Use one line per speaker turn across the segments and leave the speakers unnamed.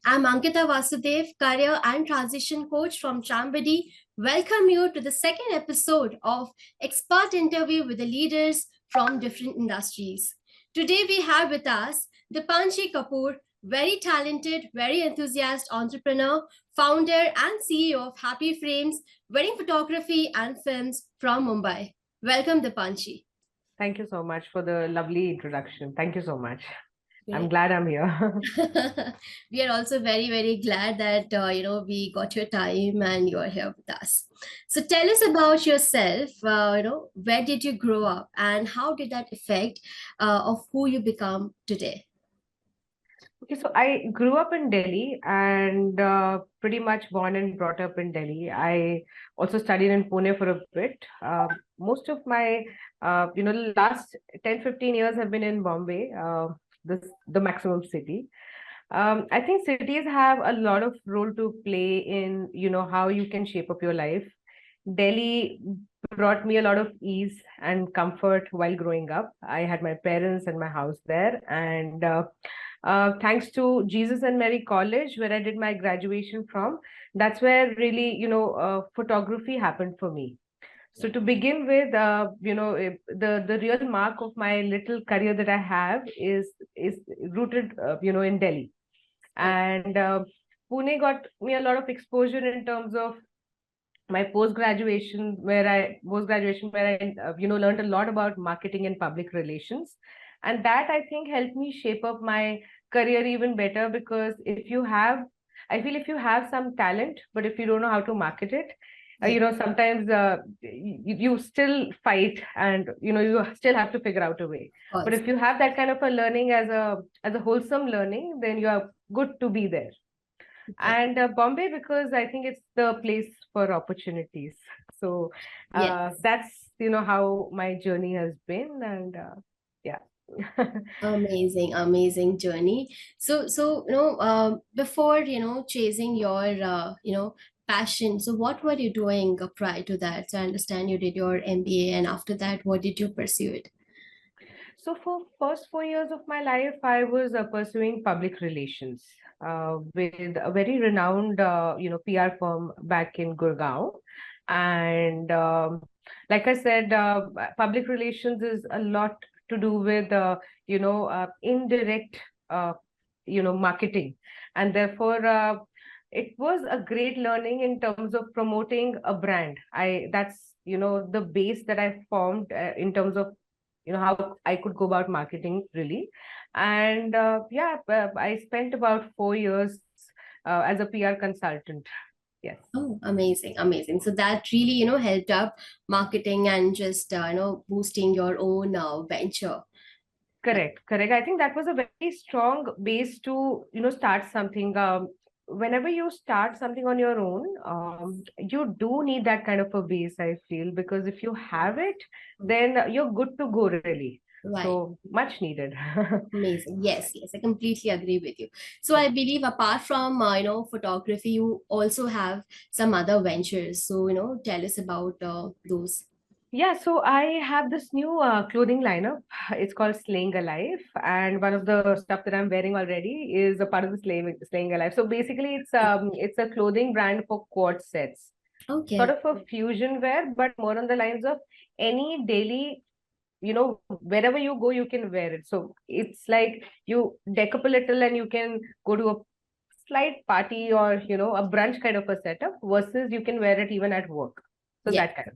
I'm Ankita Vasudev, career and transition coach from Chambadi. Welcome you to the second episode of Expert Interview with the leaders from different industries. Today we have with us Deepanshi Kapoor, very talented, very enthusiastic entrepreneur, founder and CEO of Happyframes, wedding photography and films from Mumbai. Welcome, Deepanshi.
Thank you so much for the lovely introduction. Thank you so much. I'm
Great.
glad I'm here.
We are also very, very glad that we got your time and you're here with us. So tell us about yourself. Where did you grow up, and how did that affect of who you become today?
Okay, so I grew up in Delhi and pretty much born and brought up in Delhi. I also studied in Pune for a bit. Most of my, last 10, 15 years have been in Bombay, the maximum city. I think cities have a lot of role to play in, how you can shape up your life. Delhi brought me a lot of ease and comfort while growing up. I had my parents and my house there, and thanks to Jesus and Mary College, where I did my graduation from, that's where really, photography happened for me. So to begin with, the real mark of my little career that I have is rooted, in Delhi, and Pune got me a lot of exposure in terms of my post graduation where I learned a lot about marketing and public relations, and that I think helped me shape up my career even better, because I feel if you have some talent but if you don't know how to market it, sometimes you still fight, and you still have to figure out a way. But if you have that kind of a learning as a wholesome learning, then you are good to be there. And Bombay, because I think it's the place for opportunities. So that's how my journey has been, and yeah.
Amazing journey. So before chasing your passion, so what were you doing prior to that? So I understand you did your MBA, and after that, what did you pursue it?
So for first 4 years of my life, I was pursuing public relations with a very renowned, PR firm back in Gurgaon. And like I said, public relations is a lot to do with, indirect, marketing. And therefore, it was a great learning in terms of promoting a brand. That's, the base that I formed in terms of how I could go about marketing really. And I spent about 4 years as a PR consultant. Yes.
Oh, amazing. So that really helped up marketing and just boosting your own venture.
Correct. I think that was a very strong base to start something. Whenever you start something on your own, you do need that kind of a base, I feel, because if you have it, then you're good to go, really.
Right.
So much needed.
Amazing. Yes, I completely agree with you. So I believe apart from photography, you also have some other ventures. So tell us about those.
Yeah, so I have this new clothing lineup. It's called Slaying Alive, and one of the stuff that I'm wearing already is a part of the Slaying Alive. So basically, it's a clothing brand for quad sets.
Okay.
Sort of a fusion wear, but more on the lines of any daily, wherever you go, you can wear it. So it's like you deck up a little and you can go to a slight party or a brunch kind of a setup, versus you can wear it even at work. So
Yeah.
that kind of.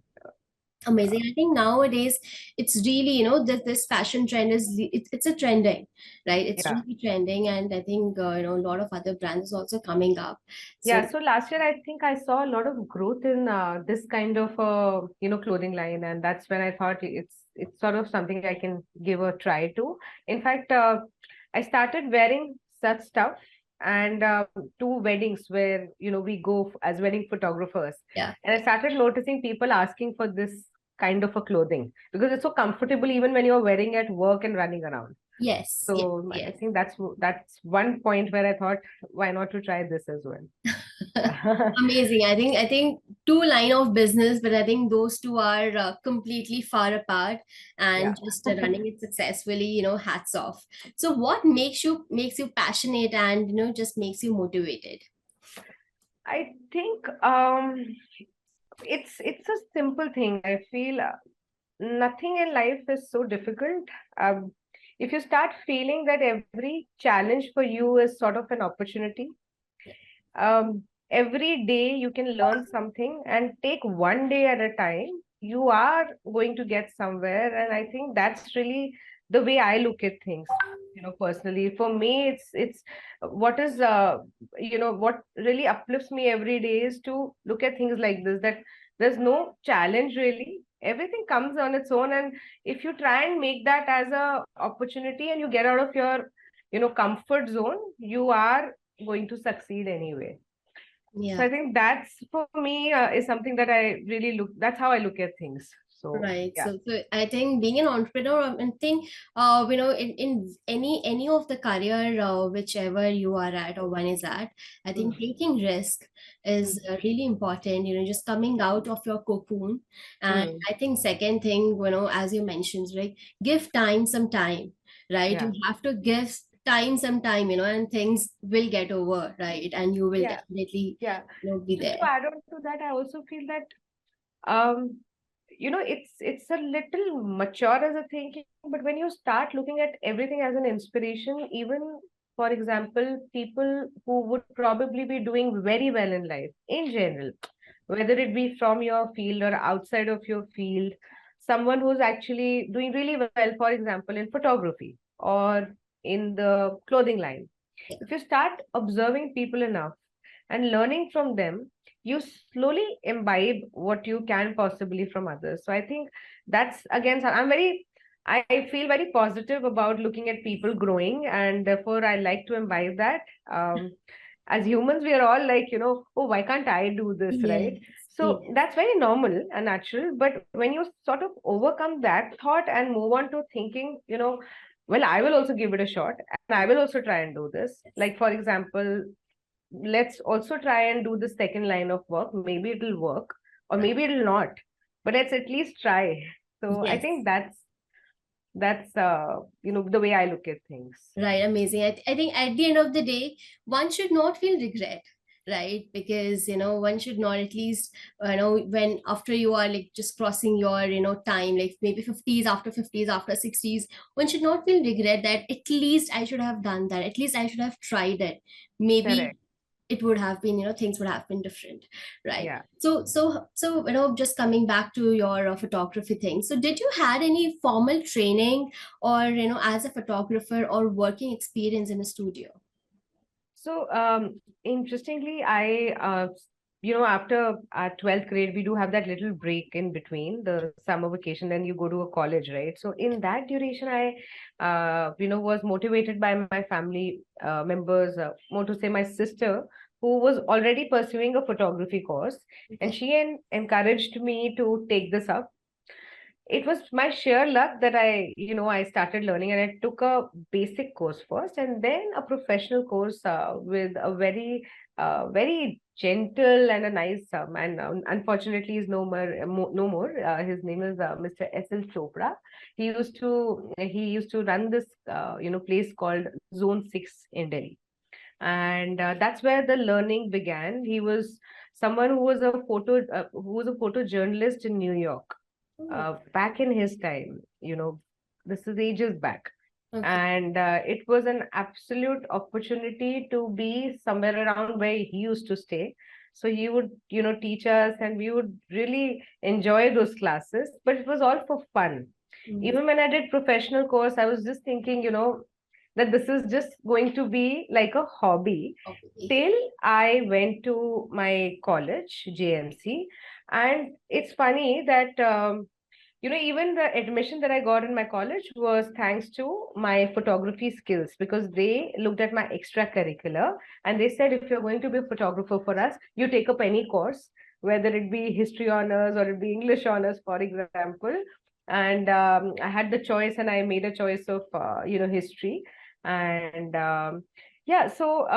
Amazing. I think nowadays it's really, this fashion trend it's a trending, right? It's really trending. And I think, a lot of other brands also coming up.
So last year, I think I saw a lot of growth in this kind of, clothing line. And that's when I thought it's sort of something I can give a try to. In fact, I started wearing such stuff and to weddings where we go as wedding photographers.
Yeah.
And I started noticing people asking for this kind of a clothing because it's so comfortable even when you're wearing at work and running around.
Yes.
So I think that's one point where I thought, why not to try this as well?
Amazing. I think two line of business, but I think those two are completely far apart,
Yeah.
and just running it successfully, hats off. So what makes you passionate and just makes you motivated?
I think it's a simple thing. I feel nothing in life is so difficult. Um, if you start feeling that every challenge for you is sort of an opportunity, every day you can learn something and take one day at a time, you are going to get somewhere. And I think that's really the way I look at things. Personally, for me, it's what is what really uplifts me every day is to look at things like this, that there's no challenge really. Everything comes on its own, and if you try and make that as a opportunity and you get out of your comfort zone, you are going to succeed anyway. So
Yeah.
I think that's for me is something that I really look. That's how I look at things. So
Right.
yeah.
So I think being an entrepreneur, I think, in any of the career, whichever you are at or one is at, I think
Mm,
taking risk is
mm,
really important. Just coming out of your cocoon, and
mm.
I think second thing, as you mentioned, right, give time some time, right? You
Yeah,
have to give time some time, and things will get over, right? And you will
yeah,
definitely,
yeah.
be
Just to
there.
add on to that, I also feel that um it's a little mature as a thinking, but when you start looking at everything as an inspiration, even for example, people who would probably be doing very well in life in general, whether it be from your field or outside of your field, someone who's actually doing really well, for example, in photography or in the clothing line. If you start observing people enough and learning from them, you slowly imbibe what you can possibly from others. So I think that's again, I feel very positive about looking at people growing, and therefore I like to imbibe that. As humans, we are all like, oh, why can't I do this, right?
Yes.
So
Yes.
that's very normal and natural. But when you sort of overcome that thought and move on to thinking, well, I will also give it a shot and I will also try and do this. Like, for example, let's also try and do the second line of work. Maybe it'll work or maybe it'll not, but let's at least try. So I
Yes.
think that's the way I look at things.
Right, amazing. I think at the end of the day, one should not feel regret, right? Because one should not, at least when after you are like just crossing your time, like maybe 50s, after 50s, after 60s, one should not feel regret that at least I should have done that, at least I should have tried it. Maybe
Correct.
it would have been, things would have been different, right?
Yeah.
So just coming back to your photography thing, so did you had any formal training, or as a photographer, or working experience in a studio?
So, interestingly, after our 12th grade, we do have that little break in between the summer vacation, then you go to a college, right? So, in that duration, was motivated by my family members, more to say my sister, who was already pursuing a photography course, and
Okay.
she encouraged me to take this up. It was my sheer luck that I started learning, and I took a basic course first and then a professional course with a very gentle and a nice man. Unfortunately, he's no more. His name is Mr. S.L. Chopra. He used to run this place called Zone 6 in Delhi, and that's where the learning began. He was someone who was a photojournalist in New York
Oh,
back in his time. This is ages back.
okay.
And it was an absolute opportunity to be somewhere around where he used to stay. So he would, teach us, and we would really enjoy those classes. But it was all for fun.
Mm,
Even when I did professional course, I was just thinking, that this is just going to be like a hobby
okay.
till I went to my college, JMC. And it's funny that even the admission that I got in my college was thanks to my photography skills, because they looked at my extracurricular and they said, if you're going to be a photographer for us, you take up any course, whether it be history honors or it be English honors, for example. And I had the choice, and I made a choice of history. And yeah, so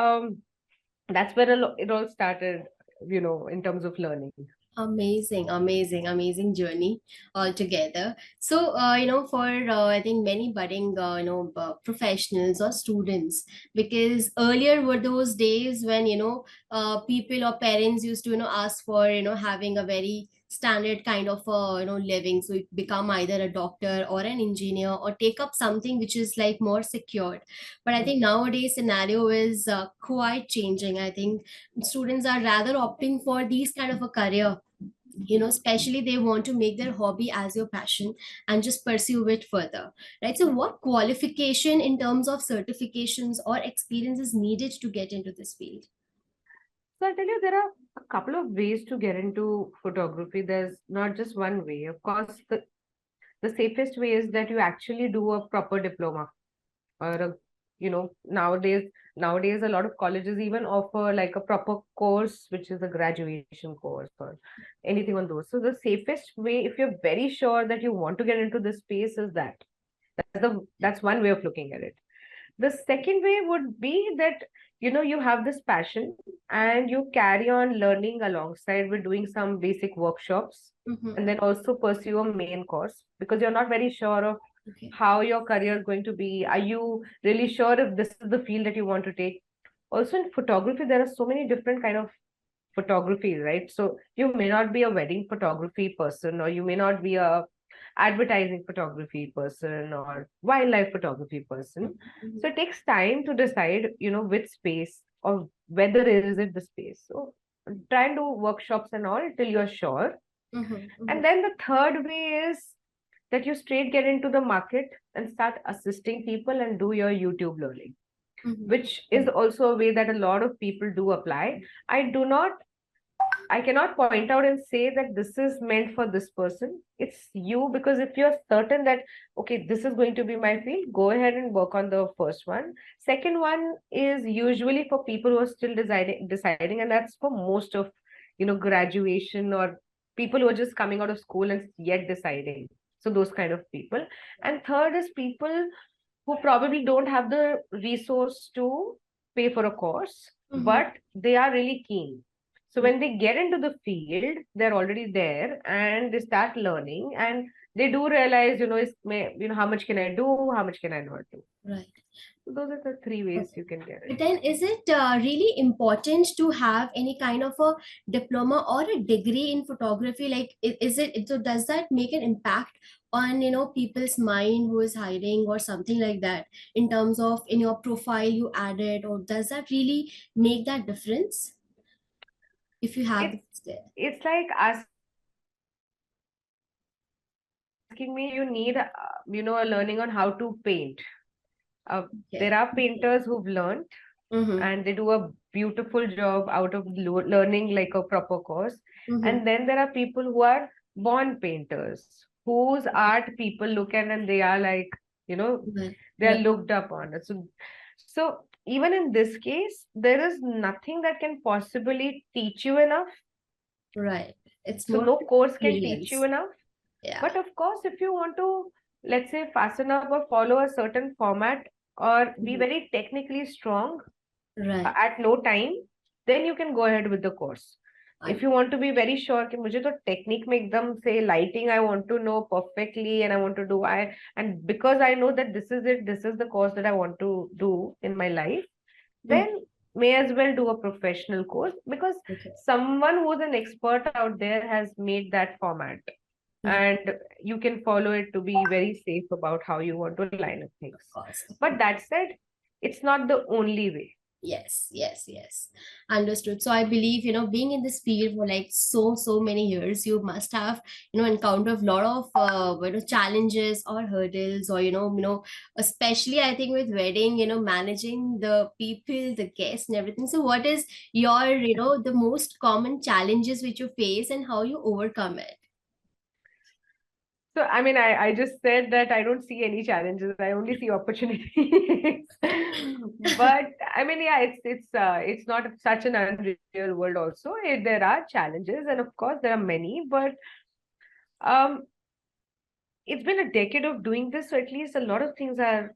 that's where it all started, in terms of learning.
Amazing, amazing, amazing journey altogether. So, for I think many budding, professionals or students, because earlier were those days when people or parents used to ask for having a very standard kind of living, so it become either a doctor or an engineer or take up something which is like more secured. But I think nowadays scenario is quite changing. I think students are rather opting for these kind of a career, especially they want to make their hobby as your passion and just pursue it further, right? So what qualification in terms of certifications or experience is needed to get into this field?
So I'll tell you, there are a couple of ways to get into photography. There's not just one way. Of course, the safest way is that you actually do a proper diploma, or nowadays a lot of colleges even offer like a proper course, which is a graduation course or anything on those. So the safest way, if you're very sure that you want to get into this space, is that's one way of looking at it. The second way would be that you have this passion and you carry on learning alongside with doing some basic workshops, and
Mm-hmm.
then also pursue a main course, because you're not very sure of
Okay.
how your career is going to be. Are you really sure if this is the field that you want to take? Also in photography, there are so many different kind of photography, right? So you may not be a wedding photography person, or you may not be a advertising photography person or wildlife photography person.
Mm-hmm.
So it takes time to decide, which space or whether is it the space. So try and do workshops and all till you're sure.
Mm-hmm.
And then the third way is that you straight get into the market and start assisting people and do your YouTube learning,
Mm-hmm.
which is also a way that a lot of people do apply. I do not I cannot point out and say that this is meant for this person. It's you, because if you're certain that, okay, this is going to be my field, go ahead and work on the first one. Second one is usually for people who are still deciding, and that's for most of, graduation, or people who are just coming out of school and yet deciding. So those kind of people. And third is people who probably don't have the resource to pay for a course,
Mm-hmm.
but they are really keen. So when they get into the field, they're already there and they start learning, and they do realize, how much can I do? How much can I not do?
Right.
So those are the three ways you can get
But
into
then,
it.
is it really important to have any kind of a diploma or a degree in photography? Like, is it so? Does that make an impact on people's mind who is hiring or something like that? In terms of in your profile you added, or does that really make that difference if you have
It's
this there?
it's like asking me, you need, a learning on how to paint. There
Okay.
are painters who've learned
Mm-hmm.
and they do a beautiful job out of learning like a proper course.
Mm-hmm.
And then there are people who are born painters, whose art people look at and they are like,
Right.
they are
Right.
looked upon. So even in this case, there is nothing that can possibly teach you enough.
Right. It's
So
more
no course can teach you
experience.
enough.
Yeah.
But of course, if you want to, let's say, fasten up or follow a certain format or be
Mhm.
very technically strong
Right.
at no time, then you can go ahead with the course. If
And
you want to be very sure कि मुझे तो technique में एकदम say lighting I want to know perfectly and I want to do and because I know that this is the course that I want to do in my life,
mm,
then may as well do a professional course, because
okay.
someone who's an expert out there has made that format,
Right.
and you can follow it to be very safe about how you want to line up things.
Of course. Of
But
course.
that said, it's not the only way.
Yes, yes, yes. Understood. So I believe, being in this field for like so many years, you must have, encountered a lot of, challenges or hurdles or, especially I think with wedding, managing the people, the guests and everything. So what is your, the most common challenges which you face and how you overcome it?
So, I mean, I just said that I don't see any challenges. I only see opportunities. But I mean, yeah, it's not such an unreal world also. There are challenges, and of course there are many, but um it's been a decade of doing this, so at least a lot of things are,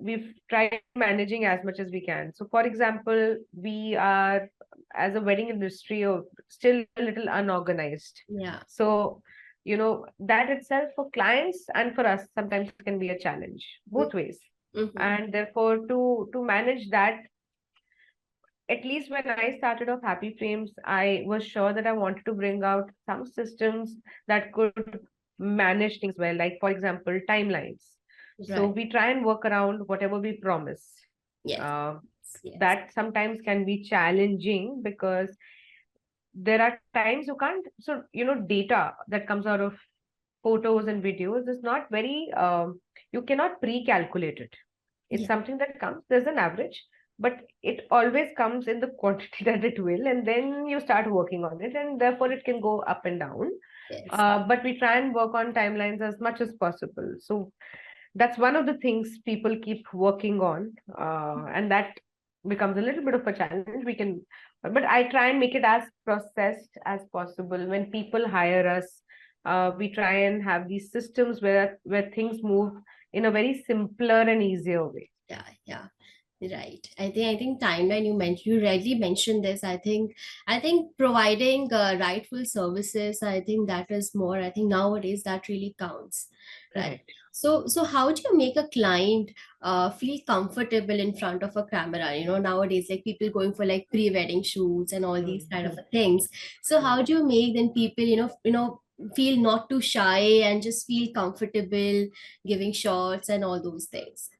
we've tried managing as much as we can. So, for example, we are, as a wedding industry, still a little unorganized.
Yeah.
So, that itself for clients and for us sometimes can be a challenge, both ways.
Mm-hmm.
And therefore, to manage that, at least when I started off Happyframes, I was sure that I wanted to bring out some systems that could manage things well, like, for example, timelines. So
Right.
we try and work around whatever we promise.
Yes.
Uh,
Yes.
that sometimes can be challenging because there are times you can't, so, data that comes out of photos and videos is not very, you cannot pre-calculate it. It's
Yeah.
something that comes, there's an average, but it always comes in the quantity that it will, and then you start working on it, and therefore it can go up and down.
Yes.
But we try and work on timelines as much as possible. So that's one of the things people keep working on, and that becomes a little bit of a challenge. But I try and make it as processed as possible. When people hire us, we try and have these systems where things move in a very simpler and easier way.
Yeah. Yeah. Right. I think timeline you rightly mentioned this. I think providing rightful services, I think that is more. I think nowadays that really counts. Right.
Correct.
So how do you make a client feel comfortable in front of a camera? Nowadays, like people going for like pre-wedding shoots and all these kind of
Mhm.
things. So how
Mhm.
do you make then people, feel not too shy and just feel comfortable giving shots and all those things?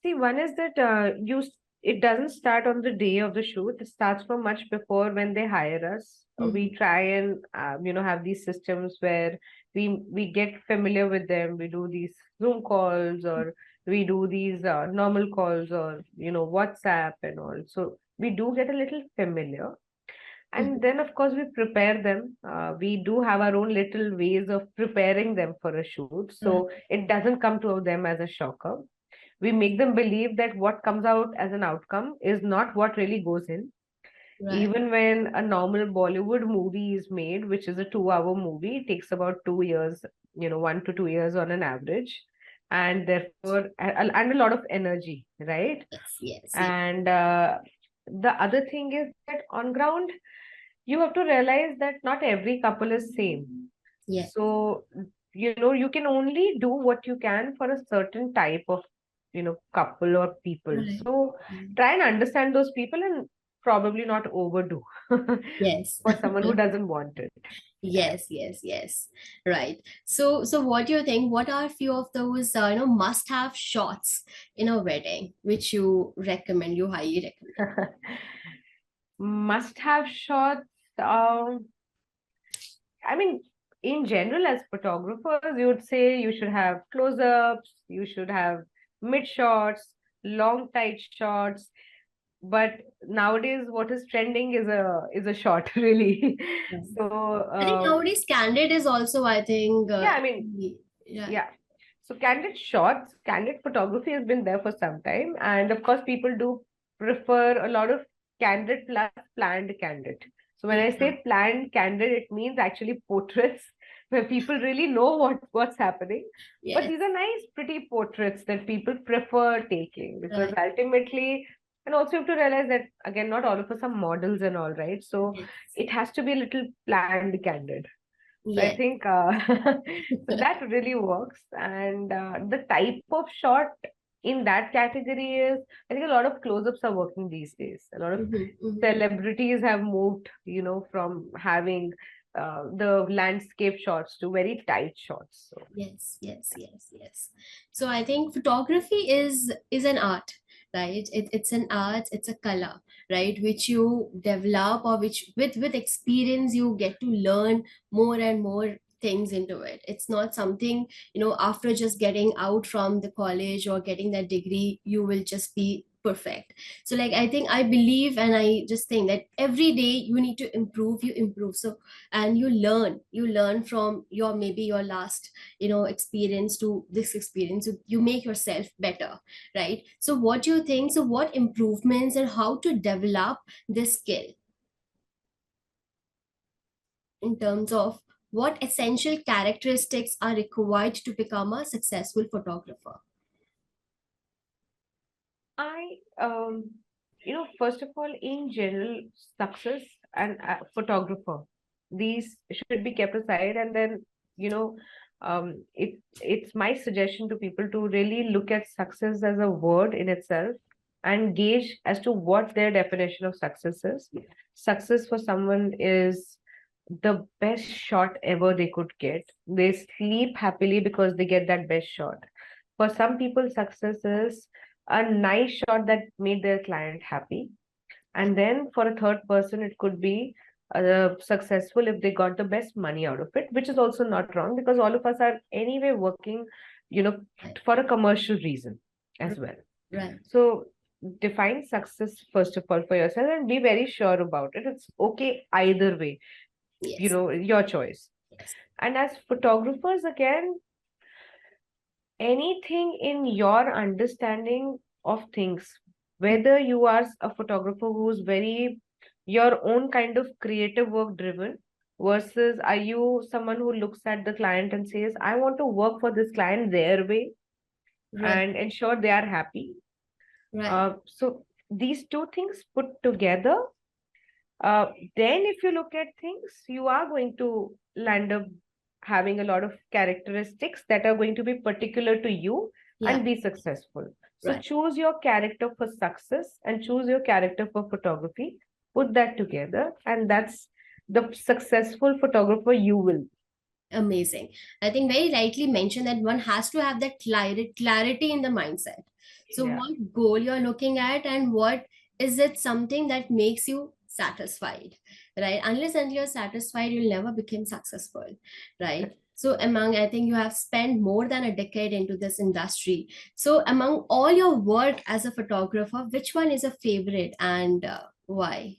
See, one is that it doesn't start on the day of the shoot. It starts from much before when they hire us. We
Mhm.
try and have these systems where we get familiar with them. We do these Zoom calls, or we do these normal calls, or WhatsApp and all. So we do get a little familiar. And
Mhm.
then, of course, we prepare them. We do have our own little ways of preparing them for a shoot.
Right.
So it doesn't come to them as a shocker. We make them believe that what comes out as an outcome is not what really goes in.
Right.
Even when a normal Bollywood movie is made, which is a 2 hour movie, it takes about 2 years, 1 to 2 years on an average. And therefore, and a lot of energy, right?
Yes, yes, yes.
And the other thing is that on ground, you have to realize that not every couple is same.
Yes.
So, you can only do what you can for a certain type of, couple or people.
Right.
So
Mm.
try and understand those people and probably not overdo
Yes.
for someone who doesn't want it. Yeah.
Yes, yes, yes. Right. So what do you think? What are a few of those must-have shots in a wedding which you recommend, you highly recommend?
Must have shots. I mean, in general, as photographers, you would say you should have close-ups, you should have mid shots, long tight shots. But nowadays, what is trending is a shot, really.
Mm.
So
I think nowadays candid is also, I think,
yeah, I mean,
yeah.
yeah. So candid shots, candid photography has been there for some time, and of course, people do prefer a lot of candid plus planned candid. So when I
Yeah.
say planned candid, it means actually portraits where people really know what's happening. But
Yes.
these are nice, pretty portraits that people prefer taking, because
Right.
ultimately, and also you have to realize that again, not all of us are models and all, right? So
Yes.
it has to be a little planned candid. So I
Yes.
think so that really works. And the type of shot in that category is, I think a lot of close-ups are working these days. A lot of
Mhm, mhm.
celebrities have moved, from having the landscape shots to very tight shots. So
Yes, yes, yes, yes. So I think photography is an art, right? It's an art, it's a color, right? Which you develop, or which with experience you get to learn more and more things into it. It's not something, after just getting out from the college or getting that degree, you will just be perfect. So like I think I believe, and I just think that every day you need to improve, you improve. So and you learn from your maybe your last experience to this experience. You make yourself better, right? So what do you think, so what improvements and how to develop this skill in terms of what essential characteristics are required to become a successful photographer?
I, first of all, in general, success and photographer, these should be kept aside, and then, you know, it's my suggestion to people to really look at success as a word in itself and gauge as to what their definition of success is. Success for someone is the best shot ever they could get. They sleep happily because they get that best shot. For some people, success is a nice shot that made their client happy. And then for a third person, it could be successful if they got the best money out of it, which is also not wrong because all of us are anyway working, you know,
Right.
for a commercial reason as well.
Right.
So define success first of all for yourself and be very sure about it. It's okay either way,
Yes.
your choice.
Yes.
And as photographers, again, anything in your understanding of things, whether you are a photographer who's very your own kind of creative work driven, versus are you someone who looks at the client and says, I want to work for this client their way
Right.
and ensure they are happy.
Right.
So these two things put together, uh, then if you look at things, you are going to land up having a lot of characteristics that are going to be particular to you
Yeah.
and be successful. So
Right.
choose your character for success and choose your character for photography. Put that together, and that's the successful photographer you will.
Amazing. I think very rightly mentioned that one has to have that clarity in the mindset. So
Yeah.
what goal you're looking at and what is it something that makes you satisfied, right? Unless until you're satisfied, you'll never become successful, right? So among, I think you have spent more than a decade into this industry. So among all your work as a photographer, which one is a favorite and why?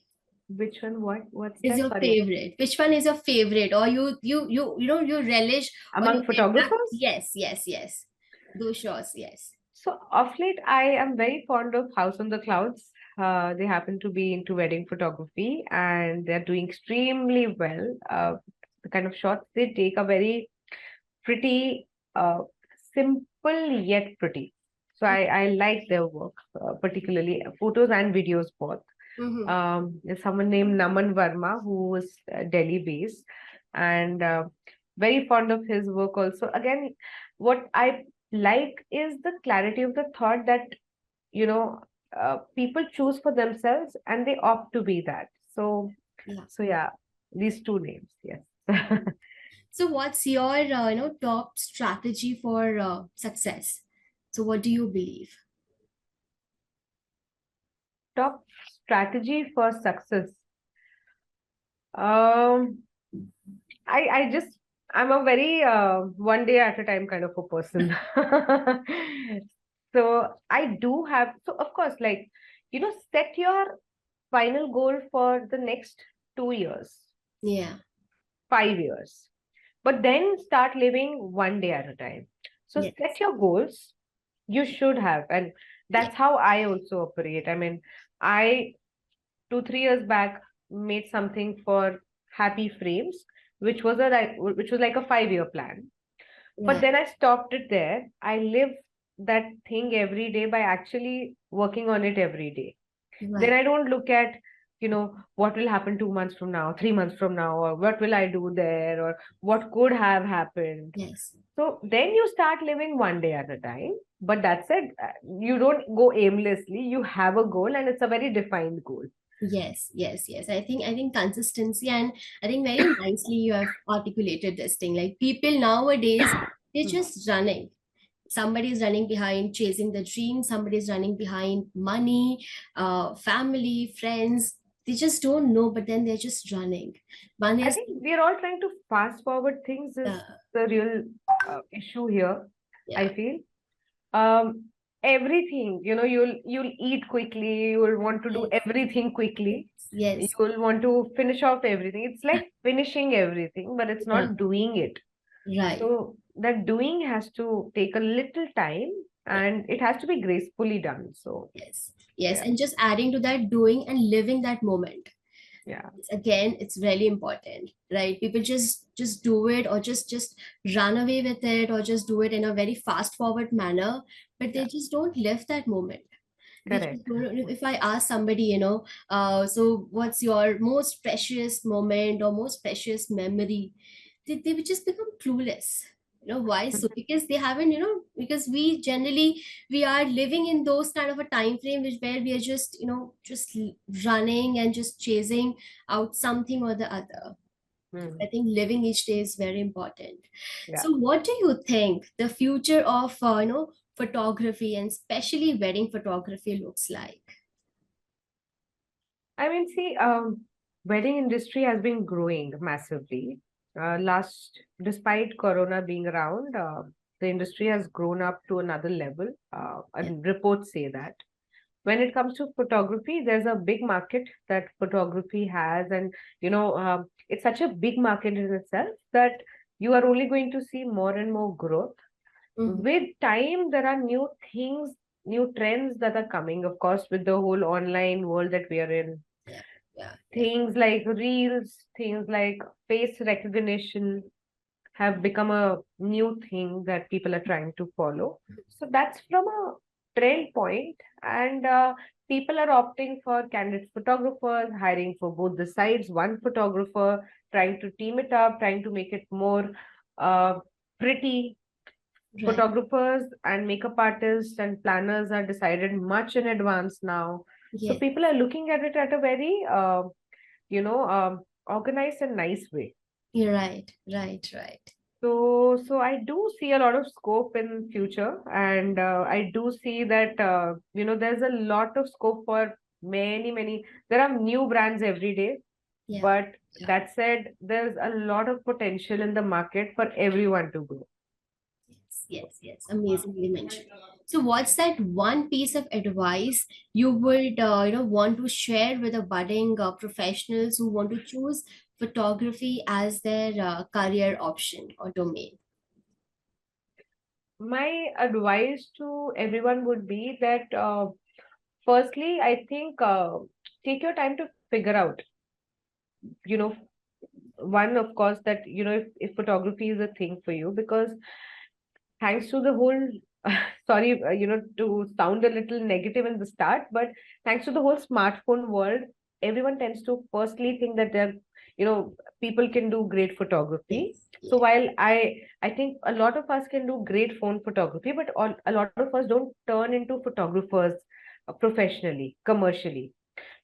Which one? What's
Is
that?
your
Sorry.
favorite? Which one is your favorite, or you relish, or you
Among
get back?
photographers?
Yes, yes, yes. Those shots, yes.
So of late, I am very fond of House on the Clouds. They happen to be into wedding photography and they're doing extremely well. The kind of shots they take are very pretty, simple yet pretty. So I like their work, particularly photos and videos both.
Mm-hmm.
There's someone named Naman Verma who is Delhi based and very fond of his work also. Again, what I like is the clarity of the thought that, you know, people choose for themselves and they opt to be that.
Yeah.
So yeah, these two names, yes.
So what's your top strategy for success? So what do you believe?
Top strategy for success. Um, I just I'm a very one day at a time kind of a person. So I do have, so of course, like, set your final goal for the next 2 years,
Yeah.
5 years, but then start living one day at a time. So
Yes.
set your goals. You should have, and
Yeah.
that's how I also operate. I mean, I 2 3 years back made something for Happyframes, which was like a 5 year plan. But
Right.
then I stopped it there. I live that thing every day by actually working on it every day. Then
Right.
I don't look at, what will happen 2 months from now, 3 months from now, or what will I do there, or what could have happened.
Yes.
So then you start living one day at a time. But that's it. You don't go aimlessly. You have a goal, and it's a very defined goal.
Yes, yes, yes. I think consistency, and I think very nicely you have articulated this thing. Like people nowadays, they're
Hmm.
just running. Somebody is running behind chasing the dream. Somebody is running behind money, family, friends. They just don't know, but then they're just running. One
I
is
think we are all trying to fast forward things is
uh,
the real issue here, I
yeah,
feel. Um, Everything, you'll eat quickly, you'll want to do
yes,
everything quickly,
yes,
you'll want to finish off everything. It's like finishing everything, but it's
yeah,
not doing it.
right,
So that doing has to take a little time
yeah,
and it has to be gracefully done. So
yes, yes,
yeah,
and just adding to that, doing and living that moment.
yeah,
Again, it's really important, right? People just do it, or just run away with it, or just do it in a very fast forward manner, but
yeah.
they just don't live that moment. Because
Correct.
if I ask somebody, so what's your most precious moment or most precious memory, they would just become clueless. Why so? Because they haven't, because we generally, we are living in those kind of a time frame where we are just, running and just chasing out something or the other.
Hmm.
I think living each day is very important.
Yeah.
So, what do you think the future of photography and especially wedding photography looks like?
I mean, see, wedding industry has been growing massively. Despite Corona being around, the industry has grown up to another level.
Yeah.
And reports say that. When it comes to photography, there's a big market that photography has, and it's such a big market in itself that you are only going to see more and more growth.
Hmm.
With time, there are new things, new trends that are coming, of course, with the whole online world that we are in.
Yeah. Yeah. Yeah.
Things like reels, things like face recognition have become a new thing that people are trying to follow. So that's from a trend point, and people are opting for candid photographers, hiring for both the sides, one photographer, trying to team it up, trying to make it more uh, pretty.
Right.
Photographers and makeup artists and planners are decided much in advance now. So
Yeah.
people are looking at it at a very, organized and nice way.
You're right. Right. Right.
So I do see a lot of scope in future, and I do see that there's a lot of scope for many. There are new brands every day,
Yeah.
but
Yeah.
that said, there's a lot of potential in the market for everyone to grow.
Yes. Yes. Yes. Amazingly mentioned. So, what's that one piece of advice you would, want to share with the budding professionals who want to choose photography as their career option or domain?
My advice to everyone would be that firstly, I think take your time to figure out, you know, one, of course, that, if photography is a thing for you, because thanks to the whole, sorry, to sound a little negative in the start, but thanks to the whole smartphone world, everyone tends to firstly think that you know, people can do great photography.
Yes.
So
Yeah.
while I think a lot of us can do great phone photography, but a lot of us don't turn into photographers professionally, commercially.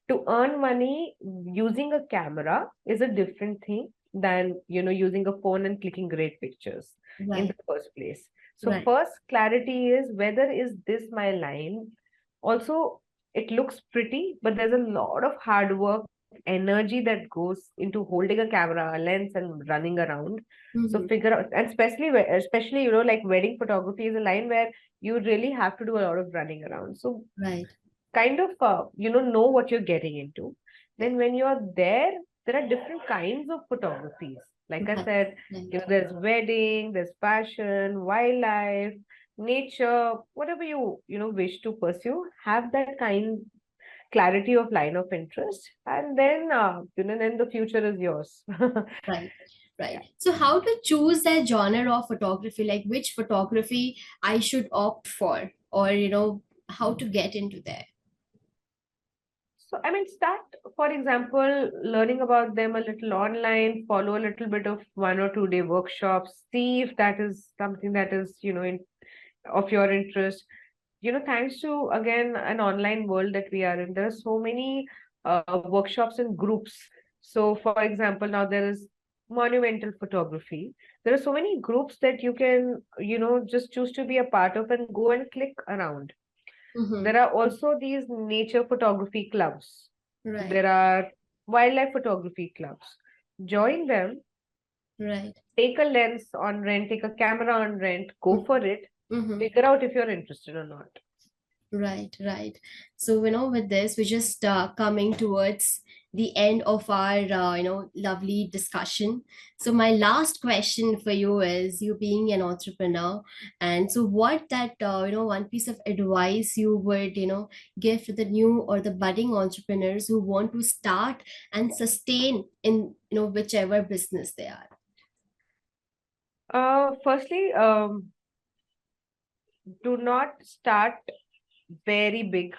To earn money using a camera is a different thing than using a phone and clicking great pictures in the
Right.
first place. So
Right.
first clarity is, whether is this my line. Also, it looks pretty, but there's a lot of hard work, energy that goes into holding a camera, a lens, and running around. So
Mm-hmm.
figure out, and especially like wedding photography is a line where you really have to do a lot of running around. So
Right.
kind of know what you're getting into.
Yeah.
Then when you're there are different kinds of photographies. Like I
Right.
said,
Right.
there's wedding, there's fashion, wildlife, nature, whatever wish to pursue. Have that kind clarity of line of interest, and then then the future is yours.
Right.
Yeah.
Right. So, how to choose that genre of photography? Like, which photography I should opt for, or how to get into there?
So, I mean, start, for example, learning about them a little online, follow a little bit of 1 or 2 day workshops, see if that is something that is, of your interest. Thanks to, again, an online world that we are in, there are so many workshops and groups. So, for example, now there is monumental photography. There are so many groups that you can, just choose to be a part of and go and click around.
Mm-hmm.
There are also these nature photography clubs.
Right.
There are wildlife photography clubs. Join them,
Right.
take a lens on rent, take a camera on rent, go for it,
Mm-hmm.
figure out if you're interested or not.
Right, right. So, with this, we're just coming towards the end of our, lovely discussion. So, my last question for you is, you being an entrepreneur, and so what that, one piece of advice you would, give to the new or the budding entrepreneurs who want to start and sustain in, whichever business they are.
Firstly, do not start very big.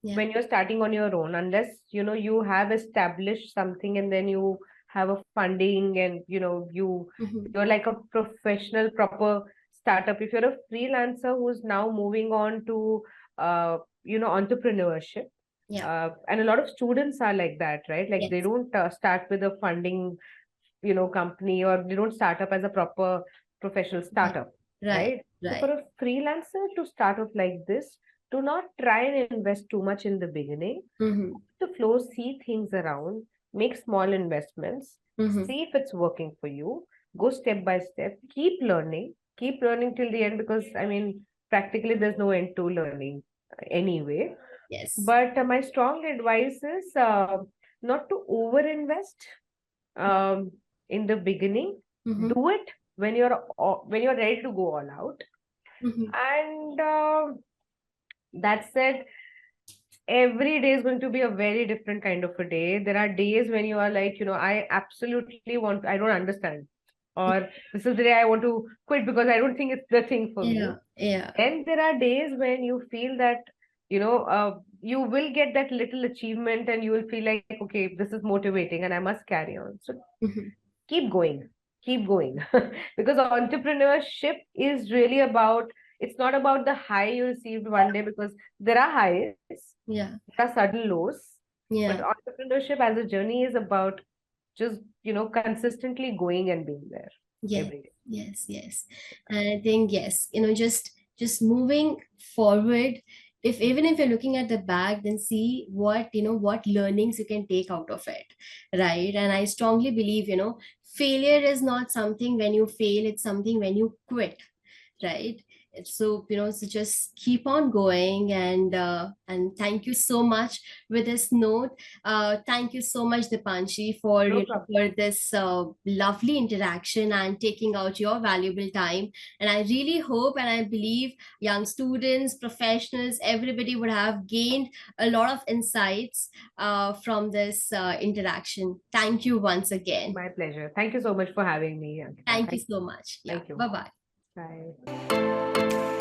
when you're starting on your own, unless you have established something and then you have a funding and you're like a professional proper startup. If you're a freelancer who's now moving on to entrepreneurship,
Yeah.
and a lot of students are like that, right? Like they
Yes.
don't start with a funding company, or they don't start up as a proper professional
Right.
startup,
Right.
right? So for
Right.
a freelancer to start off like this, do not try and invest too much in the beginning.
Mm-hmm.
To flow, see things around, make small investments,
Mm-hmm.
see if it's working for you, go step by step, keep learning till the end, because I mean, practically there's no end to learning anyway.
Yes.
But my strong advice is not to over invest um, in the beginning.
Mm-hmm.
Do it when you're ready to go all out.
Mm-hmm.
And that said, every day is going to be a very different kind of a day. There are days when you are like, I absolutely want, I don't understand, or this is the day I want to quit because I don't think it's the thing for me.
Yeah. Yeah.
And there are days when you feel that, you will get that little achievement and you will feel like, okay, this is motivating and I must carry on. So
Mm-hmm.
keep going, keep going. Because entrepreneurship is really about, it's not about the high you received one day, because there are highs,
Yeah.
there are sudden lows. But
Yeah.
entrepreneurship as a journey is about just, consistently going and being there
Yes.
every day.
Yes. Yes. And I think yes, just moving forward. If even if you're looking at the back, then see what learnings you can take out of it, right? And I strongly believe failure is not something when you fail; it's something when you quit, right? So so just keep on going, and thank you so much. With this note, thank you so much, Dipanshi, for
No problem.
for this lovely interaction and taking out your valuable time. And I really hope and I believe young students, professionals, everybody would have gained a lot of insights from this interaction. Thank you once again.
My pleasure. Thank you so much for having me, Ankita.
Thank you so much. Yeah,
Thank you.
bye bye.
Bye.